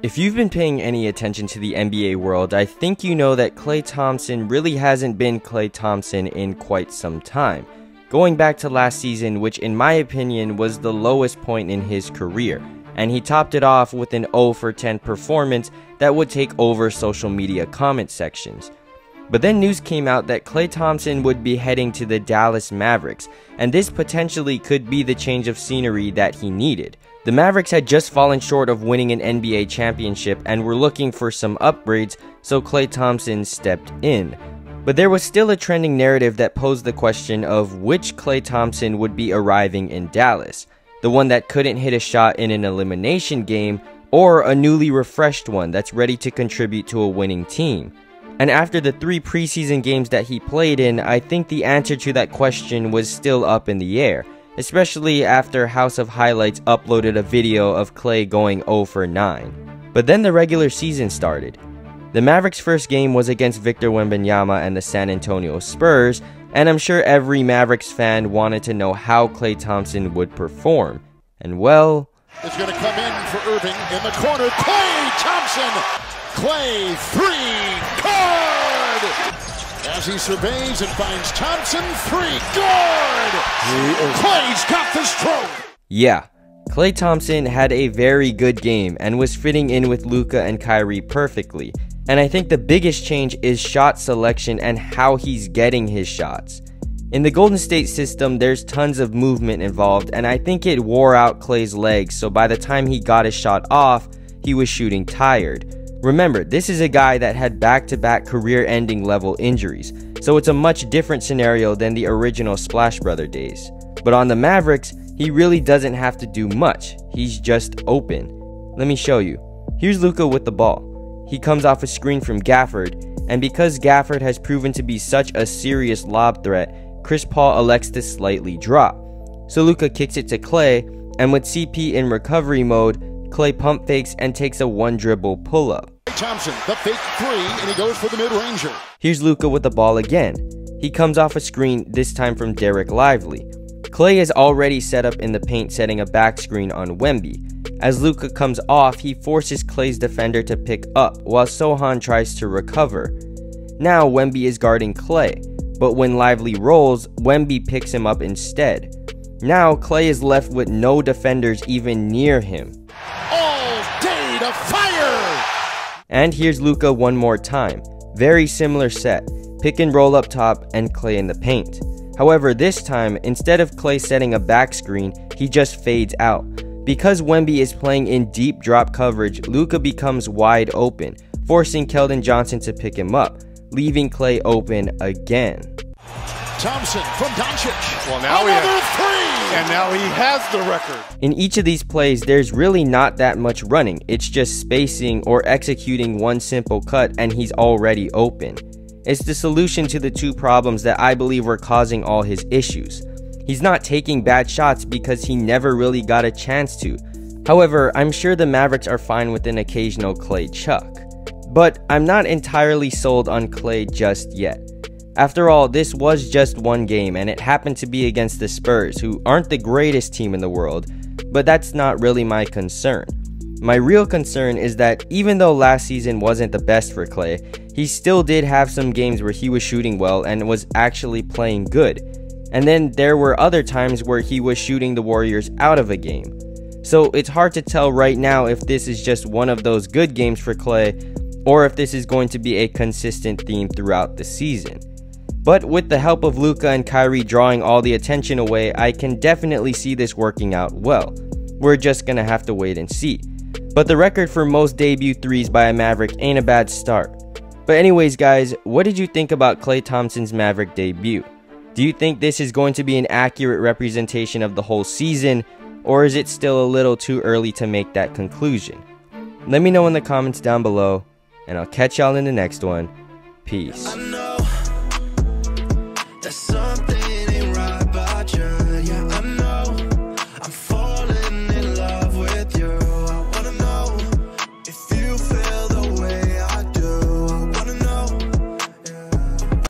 If you've been paying any attention to the NBA world, I think you know that Klay Thompson really hasn't been Klay Thompson in quite some time, going back to last season, which in my opinion was the lowest point in his career, and he topped it off with an 0 for 10 performance that would take over social media comment sections. But then news came out that Klay Thompson would be heading to the Dallas Mavericks, and this potentially could be the change of scenery that he needed. The Mavericks had just fallen short of winning an NBA championship and were looking for some upgrades, so Klay Thompson stepped in. But there was still a trending narrative that posed the question of which Klay Thompson would be arriving in Dallas, the one that couldn't hit a shot in an elimination game, or a newly refreshed one that's ready to contribute to a winning team. And after the 3 preseason games that he played in, I think the answer to that question was still up in the air, especially after House of Highlights uploaded a video of Klay going 0 for 9. But then the regular season started. The Mavericks' first game was against Victor Wembanyama and the San Antonio Spurs, and I'm sure every Mavericks fan wanted to know how Klay Thompson would perform. And well, it's going to come in for Irving in the corner. Klay Thompson! Klay 3 good! As he surveys and finds Thompson 3 good! Klay's got the stroke! Yeah, Klay Thompson had a very good game and was fitting in with Luka and Kyrie perfectly. And I think the biggest change is shot selection and how he's getting his shots. In the Golden State system, there's tons of movement involved, and I think it wore out Klay's legs, so by the time he got his shot off, he was shooting tired. Remember, this is a guy that had back-to-back career-ending level injuries, so it's a much different scenario than the original Splash Brother days. But on the Mavericks, he really doesn't have to do much, he's just open. Let me show you. Here's Luka with the ball. He comes off a screen from Gafford, and because Gafford has proven to be such a serious lob threat, Chris Paul elects to slightly drop. So Luka kicks it to Klay, and with CP in recovery mode, Klay pump fakes and takes a 1-dribble pull-up. Thompson, the fake 3, and he goes for the mid-ranger. Here's Luka with the ball again. He comes off a screen, this time from Derek Lively. Klay is already set up in the paint, setting a back screen on Wemby. As Luka comes off, he forces Klay's defender to pick up, while Sohan tries to recover. Now Wemby is guarding Klay, but when Lively rolls, Wemby picks him up instead. Now Klay is left with no defenders even near him. All day to fire! And here's Luka one more time. Very similar set. Pick and roll up top and Klay in the paint. However, this time, instead of Klay setting a back screen, he just fades out. Because Wemby is playing in deep drop coverage, Luka becomes wide open, forcing Keldon Johnson to pick him up, leaving Klay open again. Thompson from Doncic. Well, now another 3! And now he has the record. In each of these plays, there's really not that much running. It's just spacing or executing one simple cut and he's already open. It's the solution to the 2 problems that I believe were causing all his issues. He's not taking bad shots because he never really got a chance to. However, I'm sure the Mavericks are fine with an occasional Klay chuck. But I'm not entirely sold on Klay just yet. After all, this was just one game and it happened to be against the Spurs, who aren't the greatest team in the world, but that's not really my concern. My real concern is that even though last season wasn't the best for Klay, he still did have some games where he was shooting well and was actually playing good. And then there were other times where he was shooting the Warriors out of a game. So it's hard to tell right now if this is just one of those good games for Klay, or if this is going to be a consistent theme throughout the season. But with the help of Luka and Kyrie drawing all the attention away, I can definitely see this working out well. We're just gonna have to wait and see. But the record for most debut 3s by a Maverick ain't a bad start. But anyways guys, what did you think about Klay Thompson's Maverick debut? Do you think this is going to be an accurate representation of the whole season, or is it still a little too early to make that conclusion? Let me know in the comments down below, and I'll catch y'all in the next one. Peace.